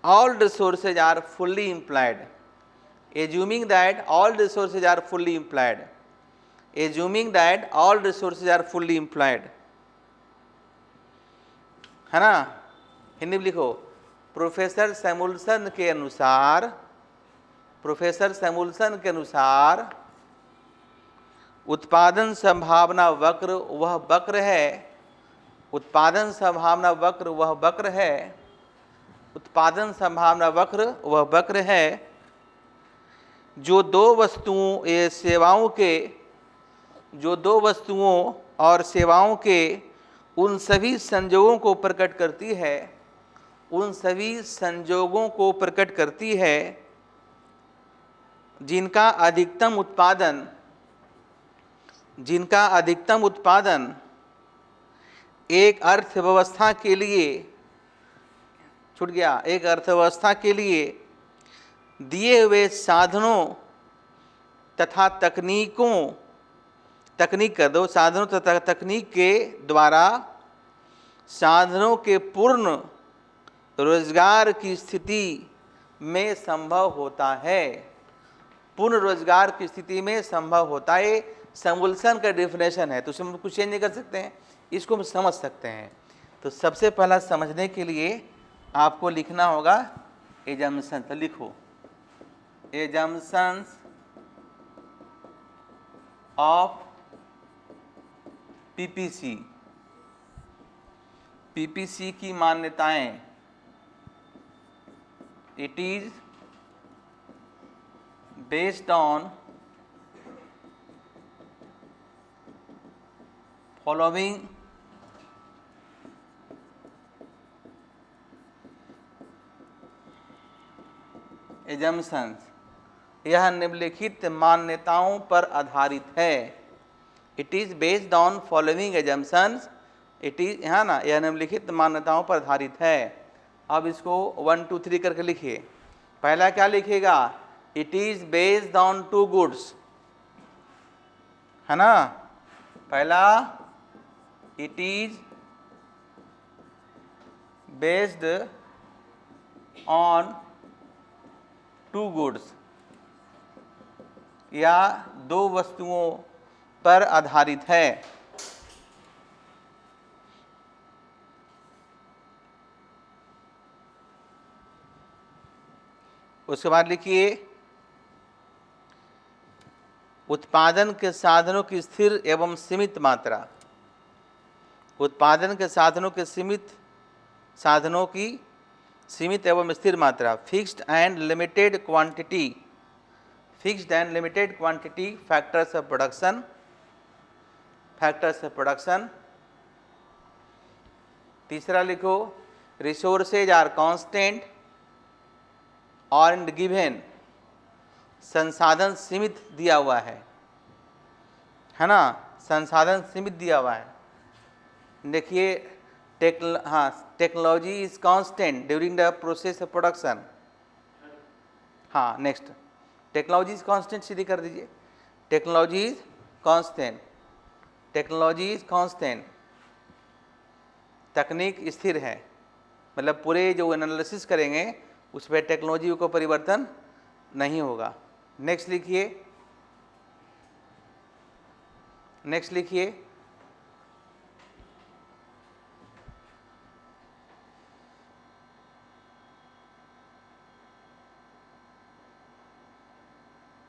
Speaker 1: all resources are fully employed, है ना। हिंदी में लिखो, professor Samuelson के अनुसार उत्पादन संभावना वक्र वह वक्र है जो दो वस्तुओं और सेवाओं के उन सभी संयोगों को प्रकट करती है जिनका अधिकतम उत्पादन एक अर्थव्यवस्था के लिए दिए हुए साधनों तथा तकनीक के द्वारा साधनों के पूर्ण रोजगार की स्थिति में संभव होता है। ये सैमुअलसन का डेफिनेशन है, तो उसमें कुछ चेंज नहीं कर सकते हैं। इसको हम समझ सकते हैं। तो सबसे पहला समझने के लिए आपको लिखना होगा एजम्पशन। तो लिखो एजम्पशंस ऑफ पीपीसी। पीपीसी की मान्यताएं, it is based on following assumptions. यह निम्नलिखित मान्यताओं पर आधारित है। It is based on following assumptions. It is, यहाँ ना, यह निम्नलिखित मान्यताओं पर आधारित है। अब इसको 1 2 3 करके लिखिए। पहला क्या लिखिएगा? It is based on two goods, है ना। पहला it is based on two goods, या दो वस्तुओं पर आधारित है। उसके बाद लिखिए उत्पादन के साधनों की स्थिर एवं सीमित मात्रा। उत्पादन के साधनों की सीमित एवं स्थिर मात्रा। Fixed and limited quantity. Fixed and limited quantity factors of production. Factors of production. तीसरा लिखो रिसोर्सेज आर कांस्टेंट और एंड गिवन। संसाधन सीमित दिया हुआ है ना, संसाधन सीमित दिया हुआ है। देखिए technology is constant during the process of production. हाँ, नेक्स्ट टेक्नोलॉजी इज कांस्टेंट सीधी कर दीजिए। Technology is constant. Technology is constant. तकनीक स्थिर है, मतलब पूरे जो एनालिसिस करेंगे उस पर टेक्नोलॉजी को परिवर्तन नहीं होगा। नेक्स्ट लिखिए, नेक्स्ट लिखिए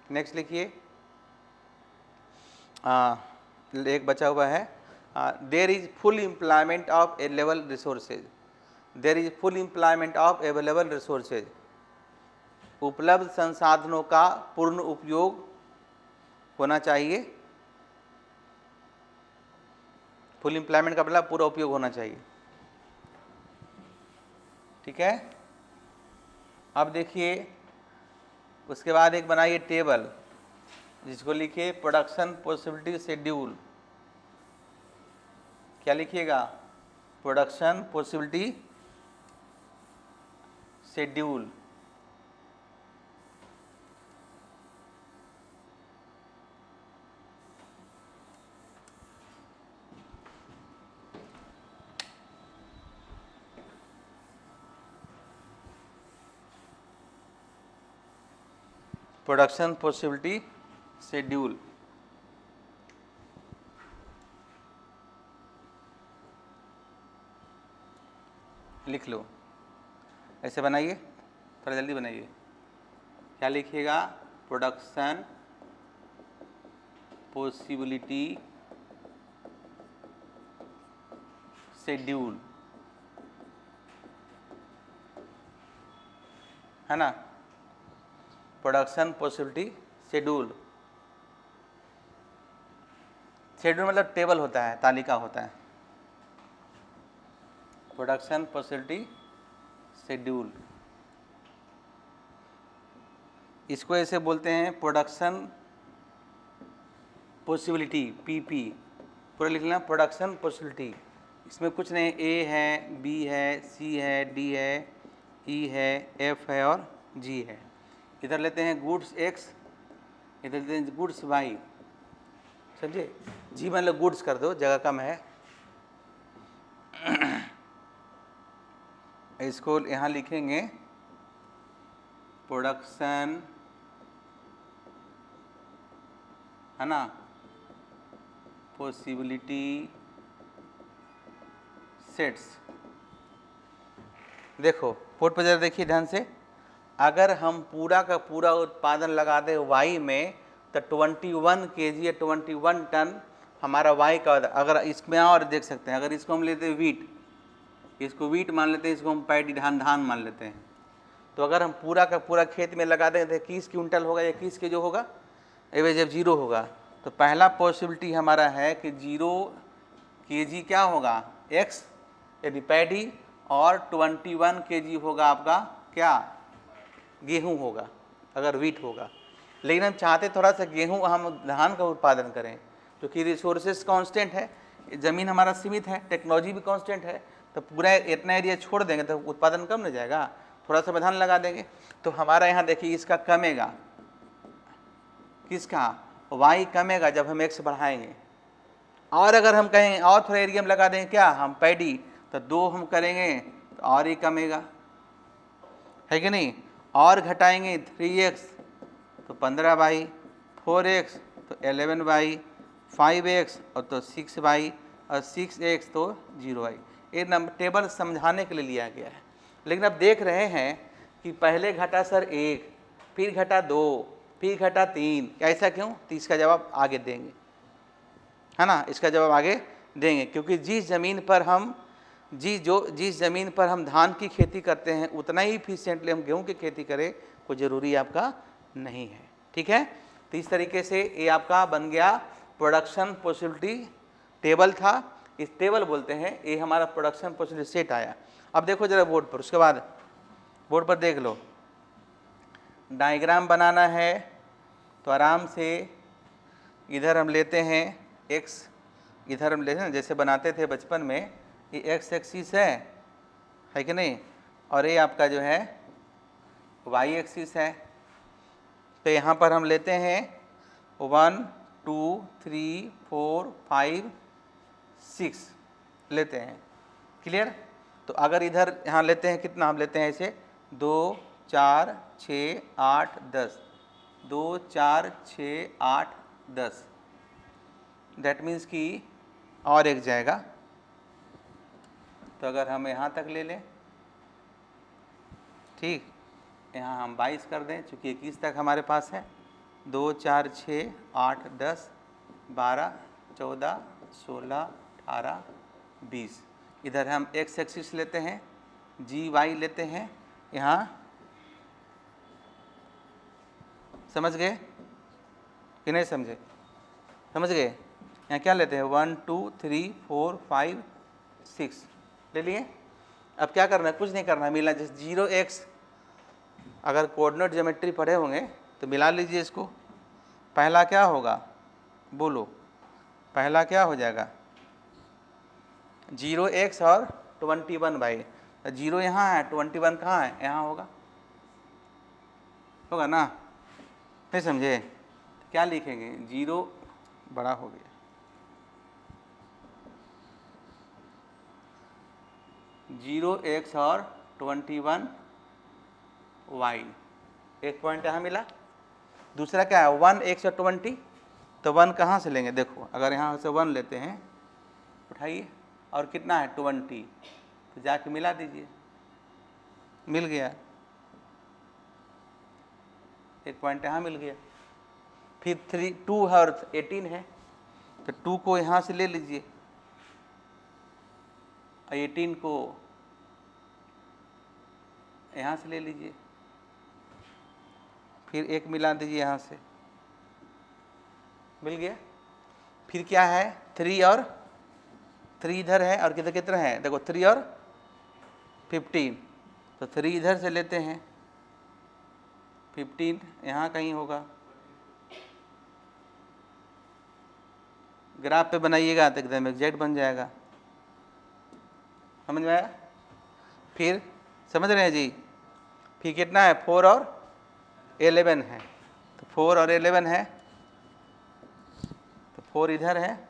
Speaker 1: नेक्स्ट लिखिए एक बचा हुआ है। There is full employment of available resources. There is full employment of available resources. उपलब्ध संसाधनों का पूर्ण उपयोग होना चाहिए। फुल एम्प्लॉयमेंट का मतलब पूरा उपयोग होना चाहिए, ठीक है। अब देखिए उसके बाद एक बनाइए टेबल, जिसको लिखिए प्रोडक्शन पॉसिबिलिटी शेड्यूल। क्या लिखिएगा? Production possibility schedule. Production possibility schedule. लिख लो, ऐसे बनाइए, थोड़ा जल्दी बनाइए। क्या लिखिएगा? प्रोडक्शन पॉसिबिलिटी शेड्यूल, है ना। Production possibility schedule. शेड्यूल मतलब टेबल होता है, तालिका होता है। प्रोडक्शन पॉसिबिलिटी शेड्यूल, इसको ऐसे बोलते हैं प्रोडक्शन पॉसिबिलिटी, पीपी। पूरा लिख लेना प्रोडक्शन पॉसिबिलिटी। इसमें कुछ नहीं, ए है, बी है, सी है, डी है, ई है, एफ है और जी है। इधर लेते हैं गुड्स एक्स, इधर लेते हैं गुड्स वाई, समझे। जी मतलब गुड्स कर दो, जगह कम है। इसको यहाँ लिखेंगे प्रोडक्शन, है ना, पॉसिबिलिटी सेट्स। देखो बोर्ड पर जरा देखिए ध्यान से, अगर हम पूरा का पूरा उत्पादन लगा दें वाई में तो 21 kg या 21 टन हमारा वाई का, अगर इसमें और देख सकते हैं, अगर इसको हम लेते हैं वीट, इसको वीट मान लेते हैं, इसको हम पैडी धान मान लेते हैं, तो अगर हम पूरा का पूरा खेत में लगा दें तो 21 क्विंटल होगा, 21 के जो होगा एवरेज जब 0 होगा तो पहला पॉसिबिलिटी हमारा है कि 0 kg क्या होगा x यदि पैडी, और 21 kg होगा आपका क्या गेहूं होगा अगर वीट होगा। लेकिन हम चाहते थोड़ा सा गेहूं हम धान का उत्पादन करें, क्योंकि रिसोर्सेज कांस्टेंट है, ज़मीन हमारा सीमित है, टेक्नोलॉजी भी कांस्टेंट है, तो पूरा इतना एरिया छोड़ देंगे तो उत्पादन कम न जाएगा, थोड़ा सा धान लगा देंगे तो हमारा यहाँ देखिए इसका कमेगा, किसका वाई कमेगा जब हम x बढ़ाएंगे। और अगर हम कहें और थोड़ा एरिया में लगा देंगे क्या हम पैडी, तो 2 हम करेंगे तो और ही कमेगा, है कि नहीं, और घटाएंगे 3x तो 15/, 4x तो 11/, 5x और तो 6/, और 6x तो 0/। ये नंबर टेबल समझाने के लिए लिया गया है। लेकिन अब देख रहे हैं कि पहले घटा सर 1, फिर घटा 2, फिर घटा 3, ऐसा क्यों, तो इसका जवाब आगे देंगे, है ना, इसका जवाब आगे देंगे, क्योंकि जिस ज़मीन पर हम धान की खेती करते हैं उतना ही इफिशिएंटली हम गेहूं की खेती करें कोई ज़रूरी आपका नहीं है। ठीक है, तो इस तरीके से ये आपका बन गया प्रोडक्शन पॉसिबिलिटी टेबल था, इस टेबल बोलते हैं, ये हमारा प्रोडक्शन पॉसिबिलिटी सेट आया। अब देखो जरा बोर्ड पर, उसके बाद बोर्ड पर देख लो, डायग्राम बनाना है तो आराम से इधर हम लेते हैं x, इधर हम लेते हैं जैसे बनाते थे बचपन में, ये x एक्सिस है कि नहीं, और ये आपका जो है y एक्सिस है। तो यहाँ पर हम लेते हैं 1 2 3 4 5 6 लेते हैं, क्लियर। तो अगर इधर यहाँ लेते हैं कितना, हम लेते हैं ऐसे 2 4 6 8 10, 2 4 6 8 10, दैट मीन्स कि और एक जाएगा, तो अगर हम यहाँ तक ले लें, ठीक, यहाँ हम 22 कर दें, चूँकि 21 तक हमारे पास है, 2 4 6 8 10 12 14 16 18 20, इधर हम x एक्सिस लेते हैं, जी वाई लेते हैं, यहाँ समझ गए कि नहीं समझे, समझ गए, यहाँ क्या लेते हैं 1 2 3 4 5 6 ले लिए। अब क्या करना है, कुछ नहीं करना है, मिला जैसे 0x, अगर कोऑर्डिनेट ज्योमेट्री पढ़े होंगे तो मिला लीजिए इसको, पहला क्या होगा बोलो, पहला क्या हो जाएगा 0x और 21/, 0 यहाँ है, 21 कहाँ है, यहाँ होगा ना, नहीं समझे, क्या लिखेंगे 0 बड़ा हो गया, 0x और 21y, एक पॉइंट यहाँ मिला। दूसरा क्या है 1x और 20, तो 1 कहाँ से लेंगे, देखो अगर यहाँ से 1 लेते हैं, उठाइए, और कितना है 20, तो जाके मिला दीजिए, मिल गया, एक पॉइंट यहाँ मिल गया। फिर 2 है और 18 है, तो 2 को यहाँ से ले लीजिए, 18 को यहाँ से ले लीजिए, फिर एक मिला दीजिए यहाँ से, मिल गया। फिर क्या है 3 और 3 इधर है, और किधर कितना है देखो 3 और 15, तो 3 इधर से लेते हैं, 15 यहाँ कहीं होगा, ग्राफ पे बनाइएगा तो एकदम एग्जैक्ट बन जाएगा, समझ में आया। फिर समझ रहे हैं जी, फिर कितना है 4 और 11 है, तो 4 और 11 है, तो 4 इधर है,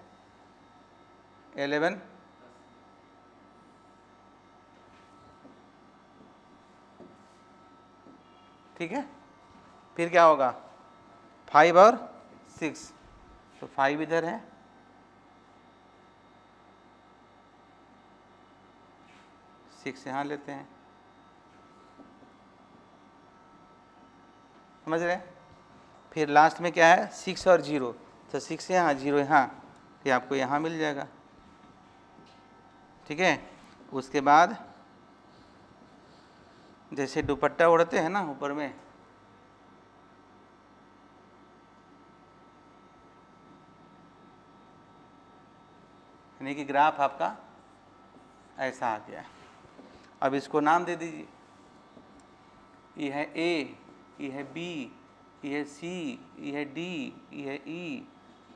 Speaker 1: 11 ठीक है। फिर क्या होगा 5 और 6, तो 5 इधर है, 6 यहाँ लेते हैं, समझ रहे हैं। फिर लास्ट में क्या है 6 और 0, तो 6 यहाँ 0 यहाँ, तो आपको यहाँ मिल जाएगा, ठीक है। उसके बाद जैसे दुपट्टा ओढ़ते हैं ना ऊपर में, यानी कि ग्राफ आपका ऐसा आ गया। अब इसको नाम दे दीजिए, ये है ए, ये है बी, ये है सी, ये है डी, ये है ई,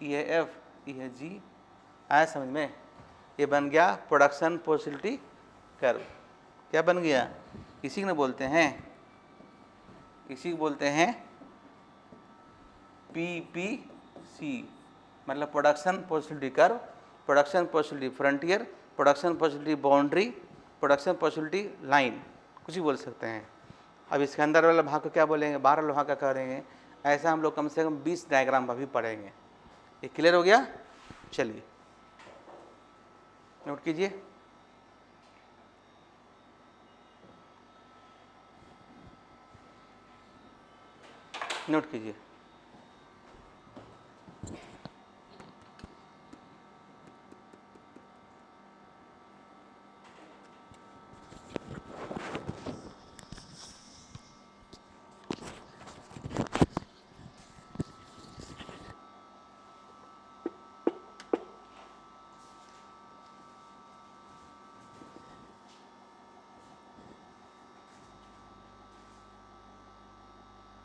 Speaker 1: ये है एफ, ये है जी। आया समझ में। ये बन गया प्रोडक्शन पॉसिबिलिटी कर्व। क्या बन गया, इसी को बोलते हैं, इसी को बोलते हैं PPC, मतलब production possibility curve, production possibility frontier, production possibility boundary, production possibility line, कुछ भी बोल सकते हैं। अब इसके अंदर वाला भाग को क्या बोलेंगे, बाहर वाला भाग का करेंगे। ऐसा हम लोग कम से कम 20 डायग्राम अभी पढ़ेंगे। ये क्लियर हो गया। चलिए नोट कीजिए, नोट कीजिए।